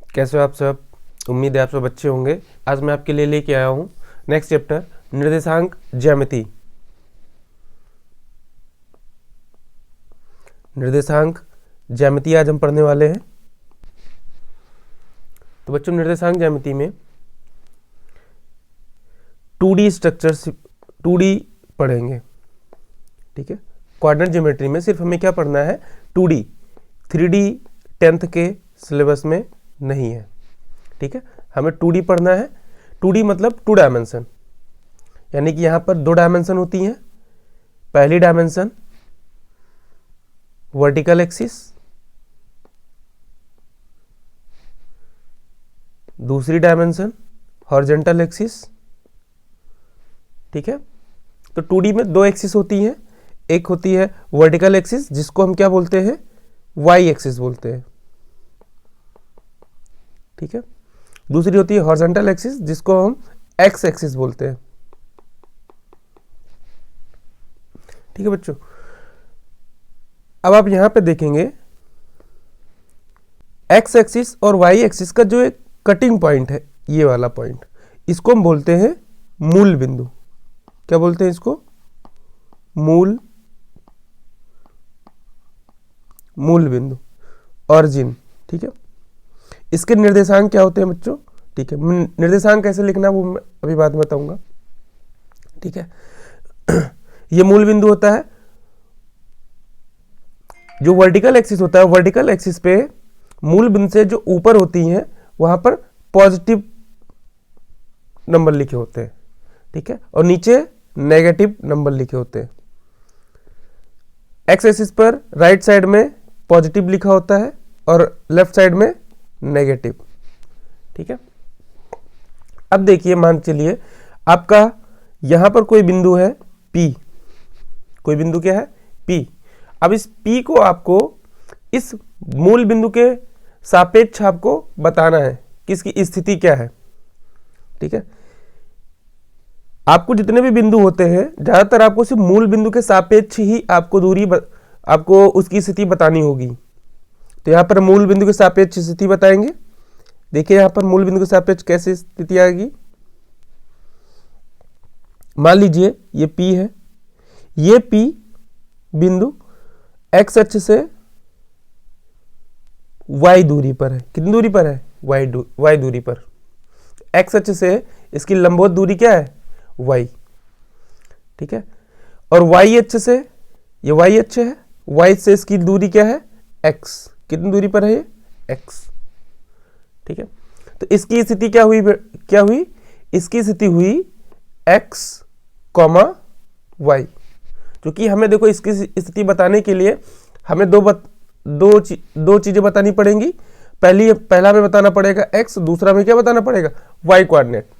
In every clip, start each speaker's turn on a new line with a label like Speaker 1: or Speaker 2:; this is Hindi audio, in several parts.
Speaker 1: कैसे हो आप सब। उम्मीद है आप सब अच्छे होंगे। आज मैं आपके लिए लेके आया हूँ नेक्स्ट चैप्टर निर्देशांक ज्यामिति। निर्देशांक ज्यामिति आज हम पढ़ने वाले हैं। तो बच्चों निर्देशांक ज्यामिति में 2D स्ट्रक्चर्स 2D पढ़ेंगे, ठीक है। कोऑर्डिनेट ज्योमेट्री में सिर्फ हमें क्या पढ़ना है 2D, 3D 10th के सिलेबस में नहीं है, ठीक है। हमें 2D पढ़ना है। 2D मतलब 2 डायमेंशन, यानी कि यहाँ पर 2 डायमेंशन होती हैं। पहली डायमेंशन वर्टिकल एक्सिस, दूसरी डायमेंशन हॉरिजॉन्टल एक्सिस, ठीक है। तो 2D में 2 एक्सिस होती हैं। एक होती है वर्टिकल एक्सिस जिसको हम क्या बोलते हैं वाई एक्सिस बोलते हैं, ठीक है। दूसरी होती है हॉरिजॉन्टल एक्सिस जिसको हम एक्स एक्सिस बोलते हैं, ठीक है बच्चों। अब आप यहां पे देखेंगे एक्स एक्सिस और वाई एक्सिस का जो एक कटिंग पॉइंट है, ये वाला पॉइंट, इसको हम बोलते हैं मूल बिंदु। क्या बोलते हैं इसको? मूल बिंदु, ऑरिजिन, ठीक है। इसके निर्देशांक क्या होते हैं बच्चों? ठीक है, निर्देशांक कैसे लिखना वो मैं अभी बाद में बताऊंगा, ठीक है। ये मूल बिंदु होता है। जो वर्टिकल एक्सिस होता है, वर्टिकल एक्सिस पे मूल बिंदु से जो ऊपर होती हैं वहां पर पॉजिटिव नंबर लिखे होते हैं, ठीक है, और नीचे नेगेटिव नंबर लिखे होते हैं। एक्स एक्सिस पर राइट साइड में पॉजिटिव लिखा होता है और लेफ्ट साइड में नेगेटिव, ठीक है। अब देखिए, मान चलिए आपका यहां पर कोई बिंदु है P, कोई बिंदु क्या है P। अब इस P को आपको इस मूल बिंदु के सापेक्ष आपको बताना है कि इसकी स्थिति क्या है, ठीक है। आपको जितने भी बिंदु होते हैं ज्यादातर आपको सिर्फ मूल बिंदु के सापेक्ष ही आपको आपको उसकी स्थिति बतानी होगी। तो यहां पर मूल बिंदु के सापेक्ष स्थिति बताएंगे। देखिए यहां पर मूल बिंदु के सापेक्ष कैसे स्थिति आएगी। मान लीजिए ये P है, ये P बिंदु x अक्ष से y दूरी पर है। कितनी दूरी पर है? y दूरी पर। x अक्ष से इसकी लंबवत दूरी क्या है? y, ठीक है। और y अक्ष से, ये y अक्ष है, y से इसकी दूरी क्या है? x। कितनी दूरी पर है ये? x, ठीक है। तो इसकी स्थिति क्या हुई? इसकी स्थिति हुई x, y। क्योंकि हमें देखो इसकी स्थिति बताने के लिए हमें दो चीजें बतानी पड़ेंगी। पहला में बताना पड़ेगा x, दूसरा में क्या बताना पड़ेगा? y coordinate.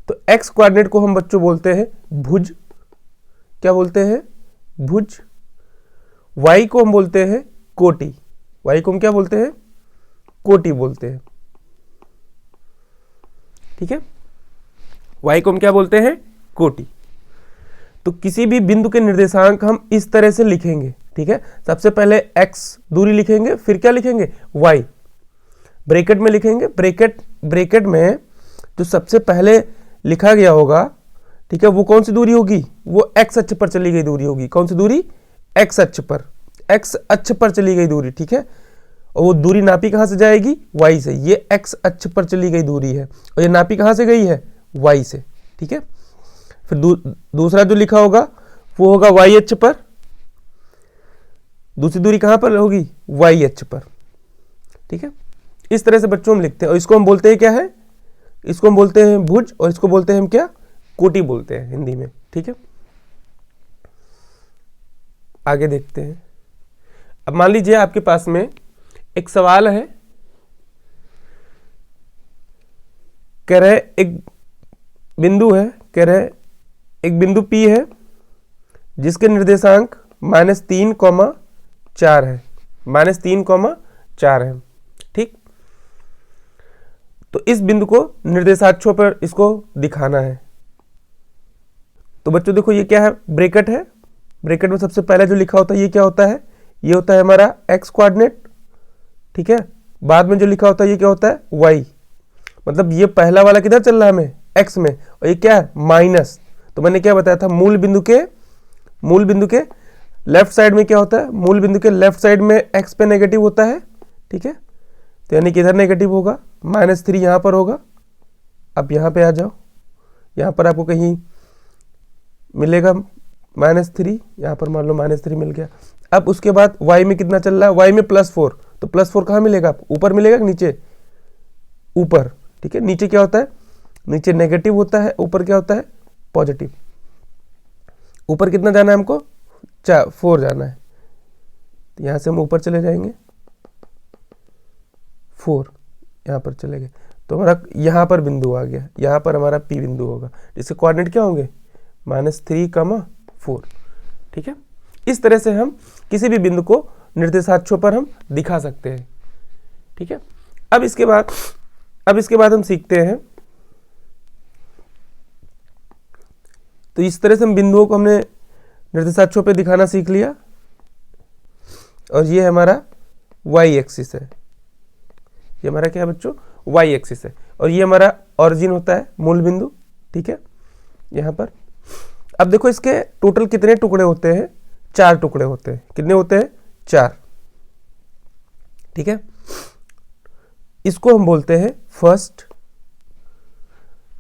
Speaker 1: तो x कोऑर्डिनेट को हम बच्चों बोलते हैं भुज। क्या बोलते हैं? भुज। y को हम बोलते हैं कोटि। y को हम क्या बोलते हैं? कोटि बोलते हैं, ठीक है। y को हम क्या बोलते हैं? कोटि। तो किसी भी बिंदु के निर्देशांक हम इस तरह से लिखेंगे, ठीक है। सबसे पहले x दूरी लिखेंगे, फिर क्या लिखेंगे? y ब्रैकेट में लिखेंगे। ब्रैकेट में जो सबसे पहले लिखा गया होगा, ठीक है, वो कौन सी दूरी होगी? वो x अक्ष पर चली गई दूरी होगी। कौन सी दूरी? x अक्ष पर चली गई दूरी, ठीक है। और वो दूरी नापी कहां से जाएगी? y से। ये x अक्ष पर चली गई दूरी है और ये नापी कहां से गई है? y से, ठीक है। फिर दूसरा जो लिखा होगा वो होगा y अक्ष पर। दूसरी दूरी कहां पर होगी? y अक्ष पर, ठीक है। इस तरह से बच्चों हम लिखते हैं और इसको हम बोलते हैं क्या है? इसको हम बोलते हैं भुज और इसको बोलते हैं हम क्या? कोटि बोलते हैं हिंदी में, ठीक है। आगे देखते हैं। अब मान लीजिए आपके पास में एक सवाल है, कह रहे एक बिंदु है, कह रहे एक बिंदु P है जिसके निर्देशांक -3,4 है, -3,4 है, ठीक। तो इस बिंदु को निर्देशाक्षों पर इसको दिखाना है। तो बच्चों देखो ये क्या है? ब्रैकेट है। ब्रैकेट में सबसे पहले जो लिखा होता है ये क्या होता है? ये होता है हमारा x कोऑर्डिनेट, ठीक है। बाद में जो लिखा होता है ये क्या होता है, y, मतलब ये पहला वाला किधर चल रहा है हमें, x में, और ये क्या है, माइनस। तो मैंने क्या बताया था, मूल बिंदु के लेफ्ट साइड में क्या होता है, मूल बिंदु के लेफ्ट साइड में x पे नेगेटिव होता है, ठीक है। तो यानी कि इधर नेगेटिव होगा, -3 यहाँ पर होगा। अब यहाँ पे आ जाओ, यहाँ पर आपको कहीं मिलेगा -3, यहाँ पर मान लो -3 मिल गया। अब उसके बाद y में कितना चल रहा है, y में +4, तो +4 कहाँ मिलेगा आपको, ऊपर मिलेगा कि नीचे, ऊपर, ठीक है। नीचे क्या होता है, नीचे नेगेटिव होता है, ऊपर क्या होता है, पॉजिटिव। ऊपर कितना जाना है हमको, 4 जाना है, तो यहाँ से हम ऊपर चले जाएंगे, 4 यहाँ पर चले गए, तो हमारा यहाँ पर बिंदु आ गया, यहाँ पर हमारा P बिंदु होगा, जिसके कोऑर्डिनेट क्या होंगे, -3, 4, ठीक है। इस तरह से हम किसी भी बिंदु को निर्देशाक्षों पर हम दिखा सकते हैं, ठीक है। अब इसके बाद हम सीखते हैं, तो इस तरह से हम बिंदुओं को हमने निर्देशाक्षों पे दिखाना सीख लिया, और ये हमारा y एक्सिस है, ये हमारा क्या है बच्चों, y एक्सिस है, और ये हमारा ऑरिजिन होता है, मूल बिंदु, ठीक है, यहाँ पर। अब देखो इसके टोटल कितने टुकड़े होते हैं, 4 टुकड़े होते हैं, कितने होते हैं, 4, ठीक है। इसको हम बोलते हैं फर्स्ट।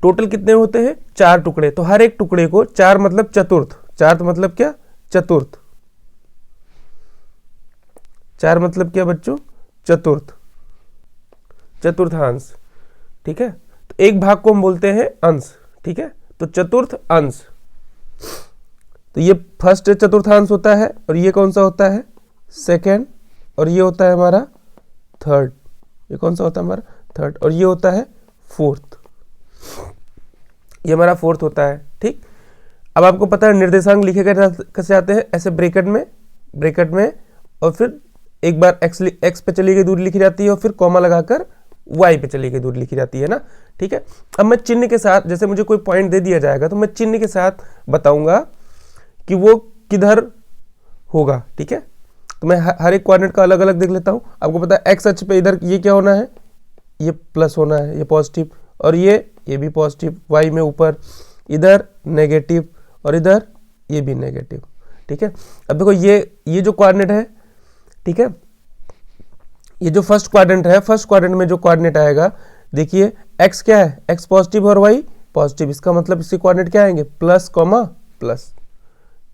Speaker 1: टोटल कितने होते हैं, 4 टुकड़े, तो हर एक टुकड़े को 4 मतलब चतुर्थ, 4 मतलब क्या, चतुर्थ, 4 मतलब क्या बच्चों, चतुर्थांश, ठीक है। तो एक भाग को हम बोलते हैं अंश, ठीक है, तो चतुर्थ अंश, तो ये फर्स्ट चतुर्थांश होता है, और ये कौन सा होता है, सेकेंड, और ये होता है हमारा थर्ड, ये कौन सा होता है हमारा, थर्ड, और ये होता है फोर्थ, ये हमारा फोर्थ होता है, ठीक। अब आपको पता है निर्देशांक लिखे कैसे जाते हैं, ऐसे ब्रैकेट में, और फिर एक बार x पे चली गई दूरी लिखी जाती है, और फिर कॉमा लगाकर y पे चली गई दूरी लिखी जाती है ना, ठीक है। अब मैं चिन्ह के साथ, जैसे मुझे कोई पॉइंट दे दिया जाएगा, तो मैं चिन्ह के साथ बताऊंगा कि वो किधर होगा, ठीक है। तो मैं हर एक कोऑर्डिनेट का अलग अलग देख लेता हूँ। आपको पता है x अक्ष पे इधर ये क्या होना है, ये प्लस होना है, ये पॉजिटिव, और ये भी पॉजिटिव, y में ऊपर इधर नेगेटिव, और इधर ये भी नेगेटिव, ठीक है। अब देखो ये जो कोऑर्डिनेट है, ठीक है, ये जो फर्स्ट क्वाड्रेंट है, फर्स्ट क्वाड्रेंट में जो कोऑर्डिनेट आएगा, देखिए x क्या है, x पॉजिटिव और y पॉजिटिव, इसका मतलब इसके कोऑर्डिनेट क्या आएंगे, प्लस,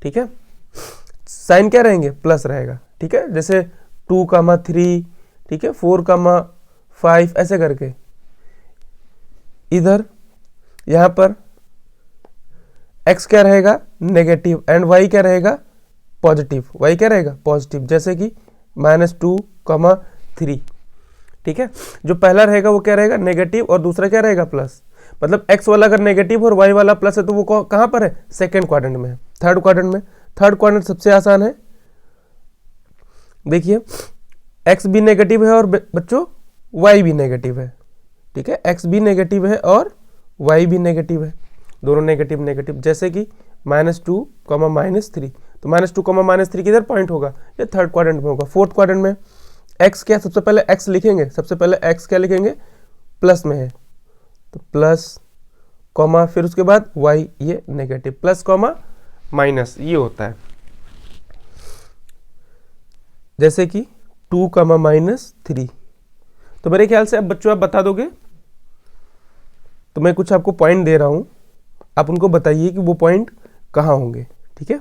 Speaker 1: ठीक है। साइन क्या रहेंगे, प्लस रहेगा, ठीक है। जैसे 2, 3, ठीक है, 4, 5, ऐसे करके। इधर यहां पर x क्या रहेगा, नेगेटिव, एंड y क्या रहेगा, पॉजिटिव, y क्या रहेगा, पॉजिटिव, जैसे कि -2, 3, ठीक है। जो पहला रहेगा वो क्या रहेगा, नेगेटिव, और दूसरा क्या रहेगा, प्लस। मतलब x वाला अगर नेगेटिव और y वाला प्लस है, तो वो कहां पर है, सेकेंड क्वाड्रेंट में है, थर्ड क्वाड्रेंट में। थर्ड क्वाड्रेंट सबसे आसान है, देखिए x भी नेगेटिव है और बच्चों y भी नेगेटिव है, ठीक है, x भी नेगेटिव है और y भी नेगेटिव है, दोनों नेगेटिव, जैसे कि -2, -3, तो -2, -3 किधर पॉइंट होगा, ये थर्ड क्वाड्रेंट में होगा। फोर्थ क्वाड्रेंट में x क्या, सबसे पहले x लिखेंगे, सबसे पहले x क्या लिखेंगे, प्लस में है, तो प्लस, कॉमा, फिर उसके बाद y, ये नेगेटिव, प्लस, माइनस, ये होता है। जैसे कि 2, -3, तो मेरे ख्याल से अब बच्चों आप बता दोगे, तो मैं कुछ आपको पॉइंट दे रहा हूं, आप उनको बताइए कि वो पॉइंट कहां होंगे, ठीक है।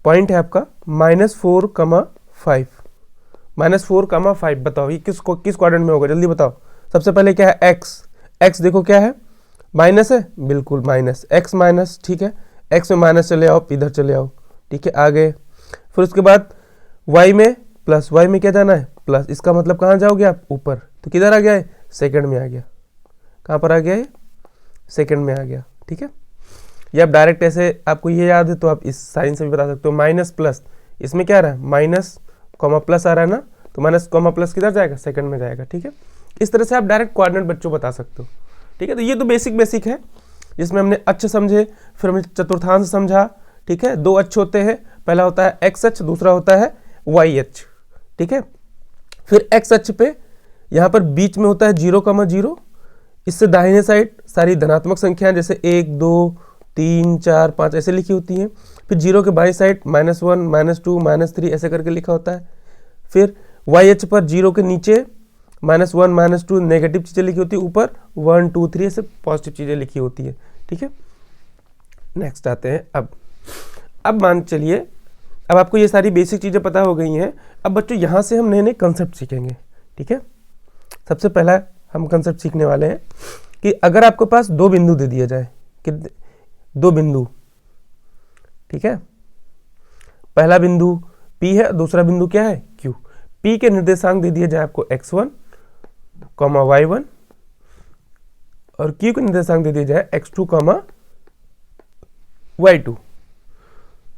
Speaker 1: पॉइंट है आपका -4, 5, -4, 5, बताओ ये किस क्वाड्रेंट में होगा, जल्दी बताओ। सबसे पहले क्या है, x देखो क्या है, माइनस है, बिल्कुल माइनस, x माइनस, ठीक है, x में माइनस चले आओ, इधर चले आओ, ठीक है, आगे। फिर उसके बाद y में प्लस, y में क्या जाना है, प्लस, इसका मतलब कहाँ जाओगे आप, ऊपर, तो किधर आ गया है, सेकंड में आ गया, कहाँ पर आ गया है, सेकंड में आ गया, ठीक है। ये आप डायरेक्ट ऐसे, आपको ये याद है तो आप इस साइन से भी बता सकते हो, माइनस प्लस, इसमें क्या आ रहा है, माइनस, प्लस आ रहा है ना, तो माइनस, प्लस किधर जाएगा, सेकंड में जाएगा, ठीक है। इस तरह से आप डायरेक्ट कोऑर्डिनेट बच्चों बता सकते हो, ठीक है। तो ये तो बेसिक है, जिसमें हमने अक्ष समझे, फिर हमने चतुर्थांश समझा, ठीक है। 2 अक्ष होते हैं, पहला होता है x अक्ष, दूसरा होता है y अक्ष, ठीक है। फिर एक्स अक्ष पे यहाँ पर बीच में होता है 0,0, इससे दाहिने साइड सारी धनात्मक संख्याएं जैसे 1, 2, 3, 4, 5 ऐसे लिखी होती हैं। फिर 0 के बाई साइड -1, -2, -3 ऐसे करके लिखा होता है। फिर वाई अक्ष पर 0 के नीचे -1, -2 नेगेटिव चीज़ें लिखी होती है, ऊपर 1, 2, 3 ऐसे पॉजिटिव चीज़ें लिखी होती है। ठीक है, नेक्स्ट आते हैं। अब मान चलिए, अब आपको ये सारी बेसिक चीज़ें पता हो गई हैं। अब बच्चों यहाँ से हम नए नए कंसेप्ट सीखेंगे। ठीक है, सबसे पहला हम कंसेप्ट सीखने वाले हैं कि अगर आपके पास दो बिंदु दे दिया जाए, कि दो बिंदु, ठीक है, पहला बिंदु P है, दूसरा बिंदु क्या है Q। P के निर्देशांक दे दिए जाए आपको x1, y1 और Q के निर्देशांक दे दिए जाए x2, y2।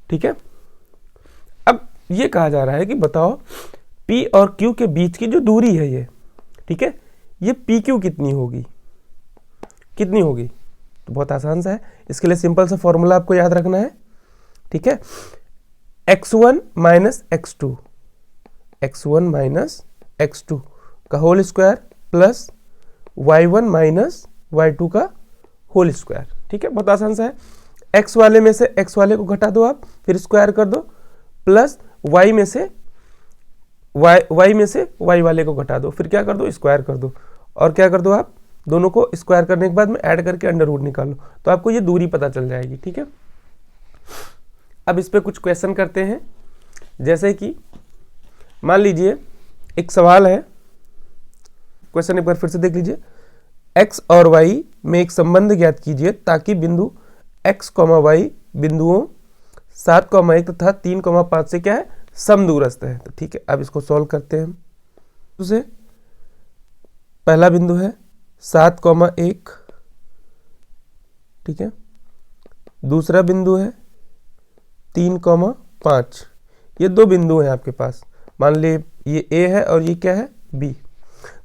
Speaker 1: ठीक है, अब ये कहा जा रहा है कि बताओ P और Q के बीच की जो दूरी है ये, ठीक है, ये PQ कितनी होगी, कितनी होगी। तो बहुत आसान सा है, इसके लिए सिंपल सा फॉर्मूला आपको याद रखना है। ठीक है, x1 minus x2, x1 minus x2 का whole square plus y1 minus y2 का होल स्क्वायर। ठीक है, बहुत आसान सा है। x वाले में से x वाले को घटा दो आप, फिर स्क्वायर कर दो, प्लस y में से y वाले को घटा दो, फिर क्या कर दो, स्क्वायर कर दो, और क्या कर दो आप, दोनों को स्क्वायर करने के बाद में ऐड करके अंडर रूट निकालो, तो आपको ये दूरी पता चल जाएगी। ठीक है, अब इस पे कुछ क्वेश्चन करते हैं। जैसे कि मान लीजिए एक सवाल है, क्वेश्चन एक बार फिर से देख लीजिए। x और y में एक संबंध ज्ञात कीजिए ताकि बिंदु x, y बिंदुओं 7,1 तथा 3,5 से क्या है, समदूरस्थ है। तो ठीक है, अब इसको सॉल्व करते हैं। उसे पहला बिंदु है 7,1, ठीक है, दूसरा बिंदु है 3,5। ये दो बिंदु हैं आपके पास, मान ली ये A है और ये क्या है, B।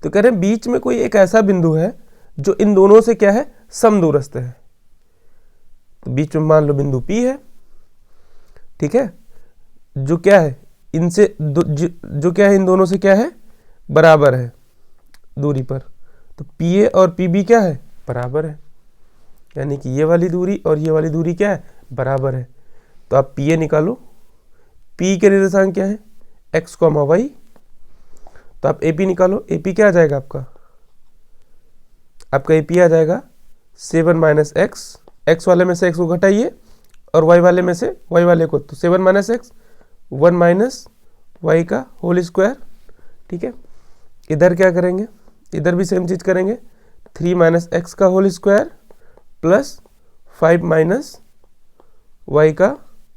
Speaker 1: तो कह रहे हैं बीच में कोई एक ऐसा बिंदु है जो इन दोनों से क्या है, समदूरस्थ है। तो बीच में मान लो बिंदु P है, ठीक है, जो क्या है इनसे जो क्या है, इन दोनों से क्या है, बराबर है दूरी पर। तो PA और PB क्या है, बराबर है, यानी कि ये वाली दूरी और ये वाली दूरी क्या है, बराबर है। तो आप PA निकालो, P के निर्देशांक क्या है, x, y। तो आप AP निकालो, AP क्या आ जाएगा आपका AP आ जाएगा 7 माइनस एक्स, x वाले में से x को घटाइए और y वाले में से y वाले को, तो 7 माइनस एक्स 1 माइनस वाई का होल स्क्वायर। ठीक है, इधर क्या करेंगे, इधर भी सेम चीज करेंगे, 3 माइनस एक्स का whole square plus 5 minus y का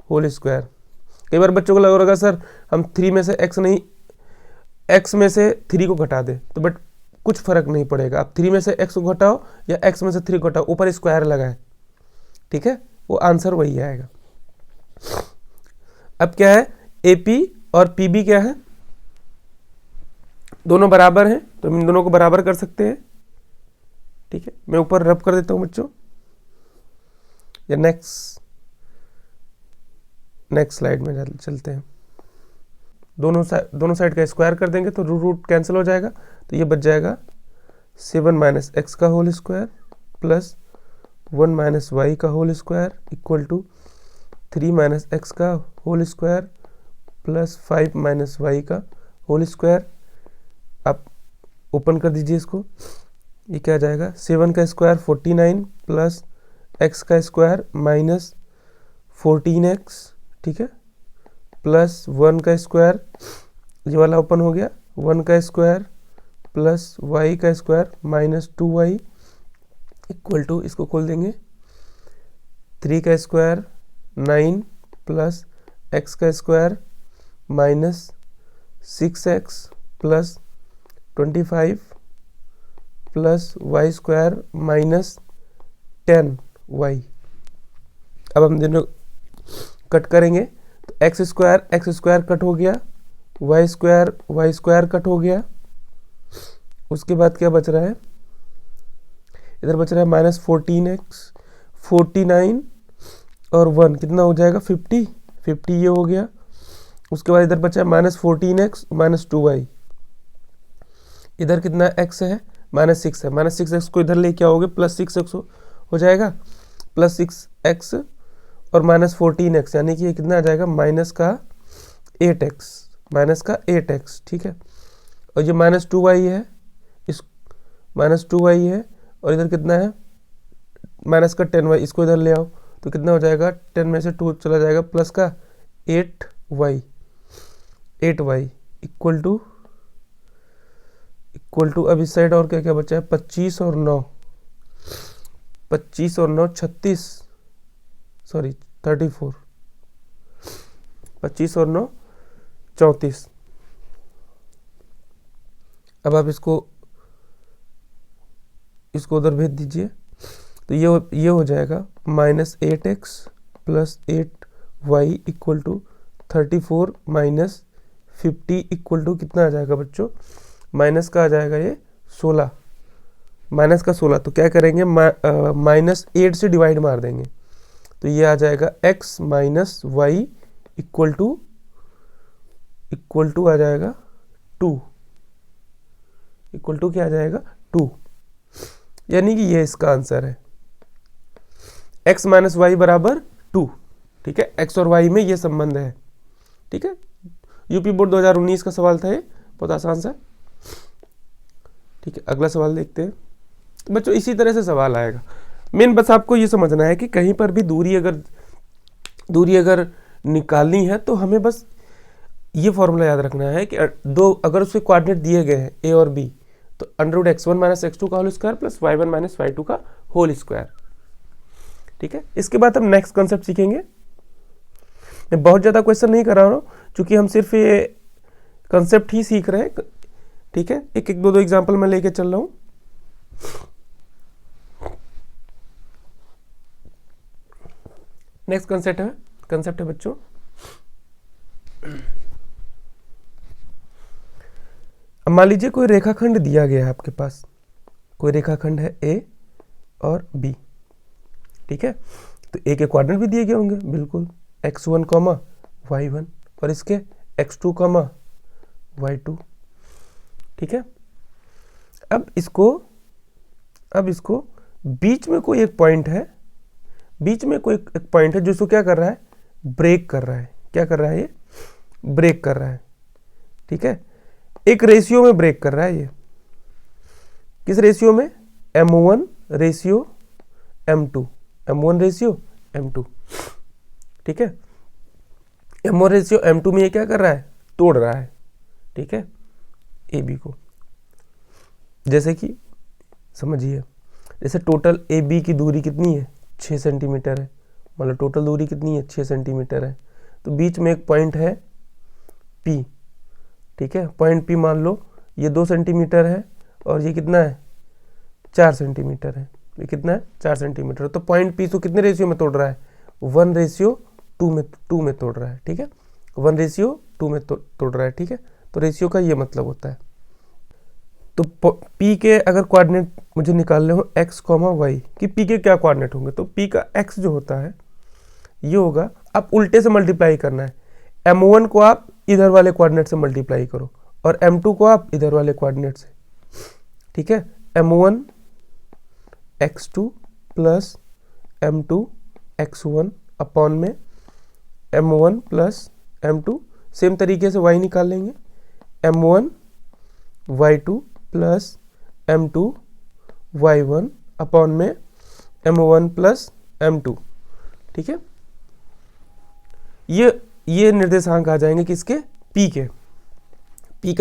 Speaker 1: होल स्क्वायर। कई बार बच्चों को लग रहा सर हम 3 में से x नहीं, x में से 3 को घटा दे, तो बट कुछ फर्क नहीं पड़ेगा। आप 3 में से x को घटाओ या x में से 3 को घटाओ, ऊपर स्क्वायर लगा है, ठीक है, वो आंसर वही आएगा। अब क्या है, AP और PB क्या है, दोनों बराबर हैं, तो हम इन दोनों को बराबर कर सकते हैं। ठीक है, मैं ऊपर रब कर देता हूं बच्चों, या नेक्स्ट स्लाइड में चलते हैं। दोनों साइड का स्क्वायर कर देंगे तो रूट कैंसिल हो जाएगा, तो ये बच जाएगा 7 माइनस एक्स का whole square plus 1 minus y का whole square equal to 3 minus x का whole square plus 5 minus y का होल स्क्वायर। आप ओपन कर दीजिए इसको, ये क्या आ जाएगा, 7 का स्क्वायर 49 प्लस एक्स का स्क्वायर माइनस 14x, ठीक है, प्लस 1 का स्क्वायर, ये वाला ओपन हो गया, 1 का स्क्वायर प्लस y का square minus 2y equal to, इसको खोल देंगे, 3 का स्क्वायर 9 प्लस x का square minus 6x plus 25 plus y square minus 10y। अब हम दोनों कट करेंगे, तो x स्क्वायर कट हो गया, y स्क्वायर कट हो गया। उसके बाद क्या बच रहा है, इधर बच रहा है माइनस 14x, 49 और 1 कितना हो जाएगा, 50 ये हो गया। उसके बाद इधर बचा है माइनस 14x माइनस 2y, इधर कितना x है, -6 है, -6x को इधर लेके आओगे +6x हो जाएगा, +6x और -14x, यानी कि ये कितना आ जाएगा, -8x, ठीक है। और ये -2y है, इस -2y है, और इधर कितना है, माइनस का 10y, इसको इधर ले आओ तो कितना हो जाएगा, 10 में से 2 चला जाएगा, प्लस का 8y इक्वल टू अब इस साइड और क्या क्या बचा है, 25 और 9 36, सॉरी 34, 25 और 9 34। अब आप इसको उधर भेज दीजिए, तो ये हो जाएगा -8x + 8y equal to 34 - 50 equal to कितना आ जाएगा बच्चों, माइनस का आ जाएगा ये 16, -16। तो क्या करेंगे, -8 से डिवाइड मार देंगे, तो ये आ जाएगा x - y इक्वल टू आ जाएगा 2, इक्वल टू क्या आ जाएगा, 2, यानी कि ये इसका आंसर है, x - y बराबर 2, ठीक है। x और y में ये संबंध है, ठीक है। यूपी बोर्ड 2019 का सवाल था ये, बहुत आसान सा, ठीक है। अगला सवाल देखते हैं। तो बच्चों इसी तरह से सवाल आएगा, मेन बस आपको ये समझना है कि कहीं पर भी दूरी अगर निकालनी है तो हमें बस ये फॉर्मूला याद रखना है कि दो अगर उसके कोऑर्डिनेट दिए गए हैं a और b, तो √x1 - x2 का whole square plus y1 - y2 का होल स्क्वायर, ठीक है। इसके बाद हम नेक्स्ट कॉन्सेप्ट सीखेंगे। मैं बहुत ज़्यादा क्वेश्चन नहीं कर रहा हूँ क्योंकि हम सिर्फ ये कॉन्सेप्ट ही सीख रहे हैं, ठीक है। एक एक दो एग्जाम्पल मैं लेके चल रहा हूँ। नेक्स्ट कंसेप्ट है बच्चों, मान लीजिए कोई रेखाखंड दिया गया है आपके पास, कोई रेखाखंड है a और b, ठीक है। तो a के कोऑर्डिनेट भी दिए गए होंगे, बिल्कुल, x1, y1 और इसके x2, y2, ठीक है। अब इसको बीच में कोई एक पॉइंट है, जो इसको क्या कर रहा है, ब्रेक कर रहा है, क्या कर रहा है, ये ब्रेक कर रहा है, ठीक है। एक रेशियो में ब्रेक कर रहा है, ये किस रेशियो में, m1 रेशियो m2, ठीक है। m1 रेशियो m2 में ये क्या कर रहा है, तोड़ रहा है, ठीक है, AB को। जैसे कि समझिए, जैसे टोटल AB की दूरी कितनी है, 6 सेंटीमीटर है, मतलब टोटल दूरी कितनी है, 6 सेंटीमीटर है। तो बीच में एक पॉइंट है P, ठीक है। पॉइंट P मान लो ये 2 सेंटीमीटर है और ये कितना है, 4 सेंटीमीटर है, ये कितना है, 4 सेंटीमीटर। तो पॉइंट P को कितने रेशियो में तोड़ रहा है, 1:2 में तोड़ रहा है, ठीक है, 1:2 में तोड़ रहा है, ठीक है। तो रेशियो का ये मतलब होता है। तो P के अगर कोऑर्डिनेट मुझे निकालने हो x, y, कि P के क्या कोऑर्डिनेट होंगे, तो P का x जो होता है ये होगा, आप उल्टे से मल्टीप्लाई करना है, m1 को आप इधर वाले कोऑर्डिनेट से मल्टीप्लाई करो और m2 को आप इधर वाले कोऑर्डिनेट से, ठीक है। m1 x2 plus m2 x1 upon में m1 प्लस m2, सेम तरीके से y निकाल लेंगे, m1 y2 plus m2 y1 upon में m1 प्लस m2, ठीक है। ये निर्देशांक आ जाएंगे किसके, P के, P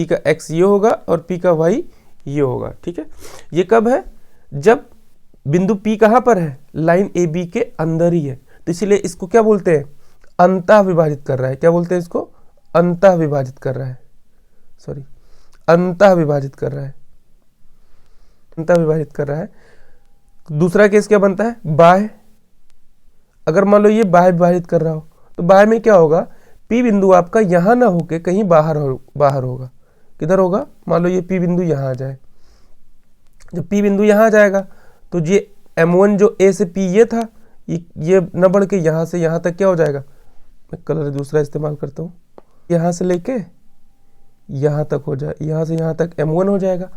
Speaker 1: का x ये होगा और P का y ये होगा, ठीक है। ये कब है, जब बिंदु P कहाँ पर है, लाइन AB के अंदर ही है, तो इसीलिए इसको क्या बोलते हैं, अंतः विभाजित कर रहा है, क्या बोलते हैं इसको, अंतः विभाजित कर रहा है, सॉरी अंतः विभाजित कर रहा है, अंतः विभाजित कर रहा है। दूसरा केस क्या बनता है, बाह्य, अगर मान लो ये बाह्य विभाजित कर रहा हो तो बाह्य में क्या होगा, P बिंदु आपका यहाँ ना होके कहीं बाहर होगा, किधर होगा, मान लो ये P बिंदु यहाँ आ जाए, जब P बिंदु यहाँ आ जाएगा तो ये M1 जो A से P ये था, ये न बढ़ के यहाँ से यहाँ तक क्या हो जाएगा, मैं कलर दूसरा इस्तेमाल करता हूँ, यहाँ से लेके यहाँ तक हो जाए, यहाँ से यहाँ तक m1 हो जाएगा,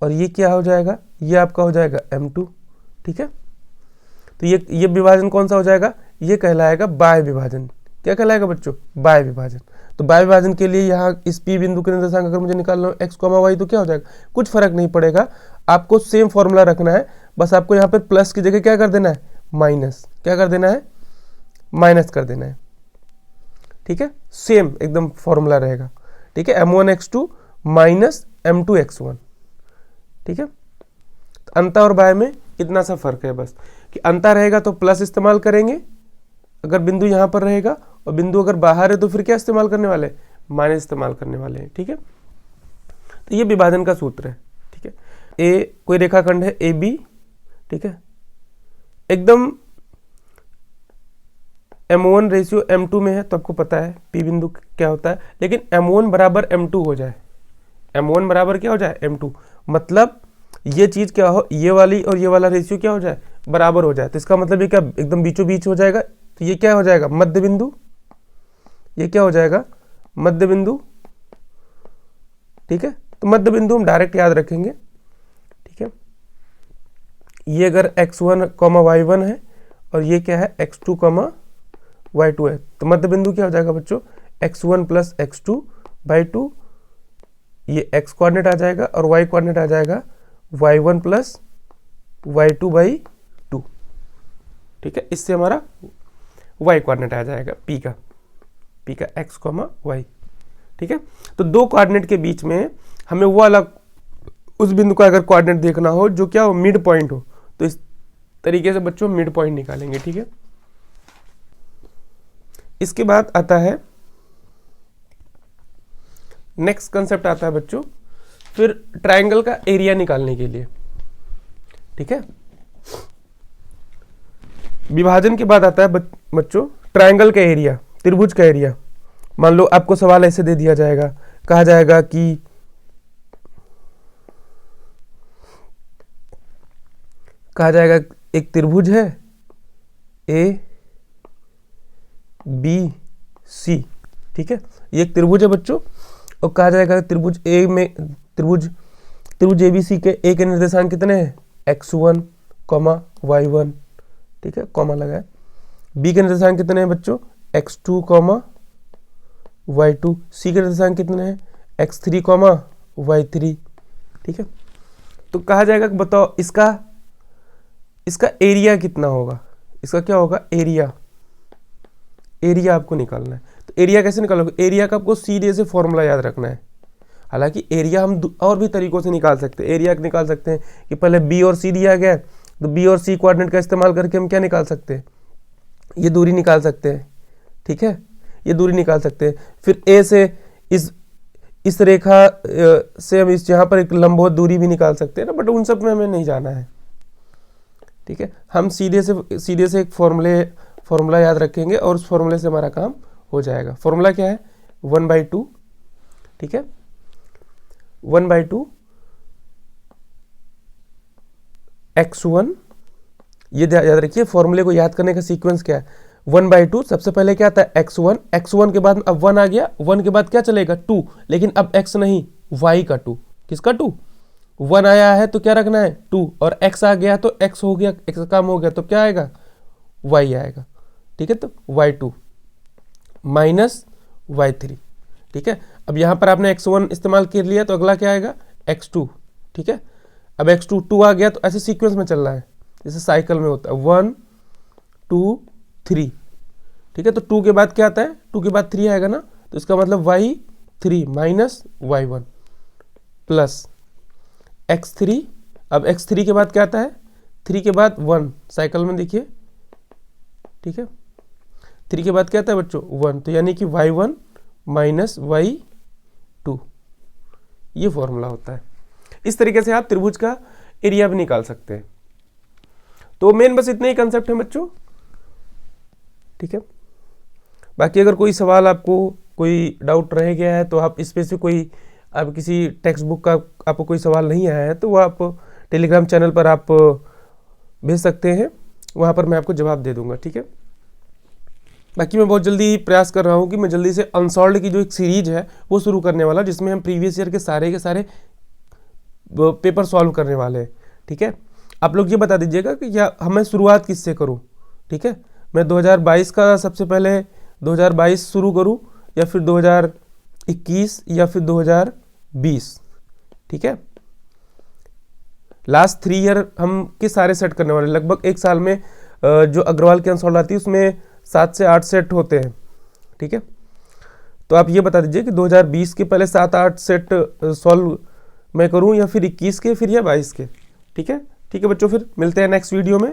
Speaker 1: और ये क्या हो जाएगा, ये आपका हो जाएगा m2। ठीक है, तो ये विभाजन कौन सा हो जाएगा, ये कहलाएगा बाह्य विभाजन। क्या कहलाएगा बच्चों, बाह्य विभाजन। तो बाह्य विभाजन के लिए यहाँ इस P बिंदु के निर्देशांक अगर मुझे निकालना हो x, y, तो क्या हो जाएगा, कुछ फर्क नहीं पड़ेगा, आपको सेम फॉर्मूला रखना है। बस आपको यहाँ पर प्लस की जगह क्या कर देना है, माइनस। क्या कर देना है, माइनस कर देना है। ठीक है, सेम एकदम फॉर्मूला रहेगा। ठीक है, m1x2 माइनस m2x1। ठीक है, तो अंतर और बाह्य में इतना सा फर्क है बस, कि अंतर रहेगा तो प्लस इस्तेमाल करेंगे अगर बिंदु यहाँ पर रहेगा, और बिंदु अगर बाहर है तो फिर क्या इस्तेमाल करने वाले, माइनस इस्तेमाल करने वाले हैं। ठीक है, तो ये विभाजन का सूत्र है। ठीक है, ए कोई रेखाखंड है AB। ठीक है, एकदम m1 रेशियो m2 में है, तो आपको पता है P बिंदु क्या होता है, लेकिन m1 बराबर m2 हो जाए, m1 बराबर क्या हो जाए, m2, मतलब ये चीज क्या हो, ये वाली और ये वाला रेशियो क्या हो जाए, बराबर हो जाए। तो इसका मतलब ये क्या एकदम बीचों बीच हो जाएगा, तो ये क्या हो जाएगा, मध्य बिंदु। ये क्या हो जाएगा, मध्य बिंदु। ठीक है, तो मध्य बिंदु हम डायरेक्ट याद रखेंगे। ठीक है, ये अगर x1, y1 है और ये क्या है, x2, y2 है, तो मध्य बिंदु क्या हो जाएगा बच्चों, x1 प्लस x2/2। ये x कोऑर्डिनेट आ जाएगा और y कोऑर्डिनेट आ जाएगा y1 प्लस y2/2। ठीक है, इससे हमारा y कोऑर्डिनेट आ जाएगा p का x, y। ठीक है, तो दो कोऑर्डिनेट के बीच में हमें वो अलग उस बिंदु का अगर कोऑर्डिनेट देखना हो जो क्या हो, मिड पॉइंट हो, तो इस तरीके से बच्चों मिड पॉइंट निकालेंगे। ठीक है, इसके बाद आता है नेक्स्ट कंसेप्ट आता है बच्चों फिर ट्रायंगल का एरिया निकालने के लिए। ठीक है, विभाजन के बाद आता है बच्चों ट्रायंगल का एरिया, त्रिभुज का एरिया। मान लो आपको सवाल ऐसे दे दिया जाएगा, कहा जाएगा कि एक त्रिभुज है ABC। ठीक है, ये एक त्रिभुज है बच्चों, और कहा जाएगा त्रिभुज ए में त्रिभुज ABC के ए के निर्देशांक कितने हैं, x1, y1। ठीक है, कॉमा लगा है। बी के निर्देशांक कितने हैं बच्चों, x2, y2। सी के निर्देशांक कितने हैं, x3, y3। ठीक है, तो कहा जाएगा कि बताओ इसका एरिया कितना होगा, इसका क्या होगा, एरिया आपको निकालना है। तो एरिया कैसे निकालोगे, एरिया का आपको सीधे से फॉर्मूला याद रखना है। हालांकि एरिया हम और भी तरीकों से निकाल सकते हैं। एरिया निकाल सकते हैं कि पहले बी और सी दिया गया है, तो बी और सी कोऑर्डिनेट का इस्तेमाल करके हम क्या निकाल सकते हैं, ये दूरी निकाल सकते हैं। ठीक है, ये दूरी निकाल सकते हैं। फिर ए से इस रेखा से हम इस यहाँ पर एक लंबवत दूरी भी निकाल सकते हैं ना, बट उन सब में हमें नहीं जाना है। ठीक है, हम सीधे से एक फॉर्मूला याद रखेंगे और उस फॉर्मूले से हमारा काम हो जाएगा। फॉर्मूला क्या है, 1/2। ठीक है, 1/2 x1। ये याद रखिए, फॉर्मूले को याद करने का सीक्वेंस क्या है, 1/2 सबसे पहले क्या आता है x1 के बाद अब 1 आ गया, 1 के बाद क्या चलेगा 2, लेकिन अब x नहीं, y का 2। किसका 2, 1 आया है तो क्या रखना है 2, और x आ गया तो x हो गया, x काम हो गया तो क्या आएगा, y आएगा। ठीक है, तो y2 माइनस y3। ठीक है, अब यहाँ पर आपने x1 इस्तेमाल कर लिया तो अगला क्या आएगा, x2। ठीक है, अब x2 2 आ गया, तो ऐसे सीक्वेंस में चल रहा है जैसे साइकिल में होता है, 1 2 3। ठीक है, तो 2 के बाद क्या आता है, 2 के बाद 3 आएगा ना, तो इसका मतलब y3 minus y1 plus x3। अब x3 के बाद क्या आता है, 3 के बाद 1, साइकिल में देखिए। ठीक है, 3 के बाद क्या आता है बच्चों, 1, तो यानी कि y1 माइनस y2। ये फॉर्मूला होता है। इस तरीके से आप त्रिभुज का एरिया भी निकाल सकते हैं। तो मेन बस इतने ही कंसेप्ट है बच्चों। ठीक है, बाकी अगर कोई सवाल आपको कोई डाउट रह गया है तो आप इस पे से कोई आप किसी टेक्स्ट बुक का आपको कोई सवाल नहीं आया है तो वो आप टेलीग्राम चैनल पर आप भेज सकते हैं, वहाँ पर मैं आपको जवाब दे दूंगा। ठीक है। बाकी मैं बहुत जल्दी प्रयास कर रहा हूँ कि मैं जल्दी से अनसॉल्व्ड की जो एक सीरीज है वो शुरू करने वाला, जिसमें हम प्रीवियस ईयर के सारे पेपर सॉल्व करने वाले हैं। ठीक है, आप लोग ये बता दीजिएगा कि या हमें शुरुआत किससे करूँ। ठीक है, मैं 2022 का सबसे पहले 2022 शुरू करूँ, या फिर 2021, या फिर 2020। ठीक है, लास्ट 3 ईयर हम किस सारे सेट करने वाले, लगभग एक साल में जो अग्रवाल की अनसॉल्व आती है उसमें 7 से 8 सेट होते हैं। ठीक है, तो आप ये बता दीजिए कि 2020 के पहले 7-8 सेट सॉल्व मैं करूं, या फिर 21 के, फिर या 22 के। ठीक है बच्चों, फिर मिलते हैं नेक्स्ट वीडियो में।